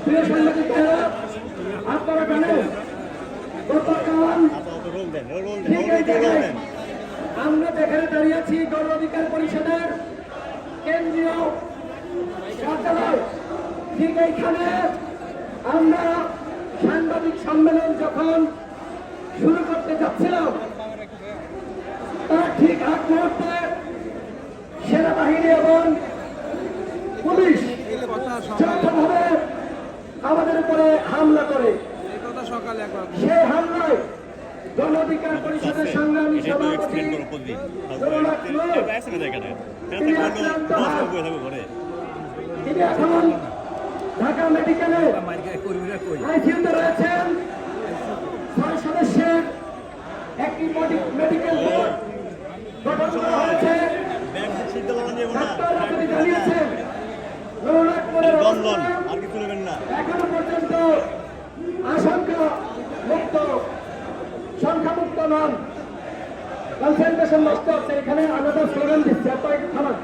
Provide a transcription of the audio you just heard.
প্রিয় সাংবাদিক ভাইরা, আপনারা জানেন গতকাল ঠিক এই জায়গায় আমরা যেখানে দাঁড়িয়ে আছি গণ অধিকার পরিষদের কেন্দ্রীয় কার্যালয়, ঠিক এইখানে আমরা সাংবাদিক সম্মেলন যখন শুরু করতে যাচ্ছিলাম, তার ঠিক আগ মুহূর্তে সেনাবাহিনী এবং পুলিশ যৌথভাবে আমাদের উপরে হামলা করে। সেই হামলায় গণ অধিকার পরিষদের সংগ্রামী সভাপতি তিনি এখন ঢাকা মেডিকেলে আইসিইউতে রয়েছেন। 6 সদস্যের একটি মেডিকেল বোর্ড গঠন করা হয়েছে। ডাক্তাররা তিনি জানিয়েছেন এখনো পর্যন্ত সংখ্যামুক্ত নন, কনসেন্ট্রেশন নষ্ট হচ্ছে। এখানে আলাদা স্লোগান দিচ্ছে, আপনারা থামান।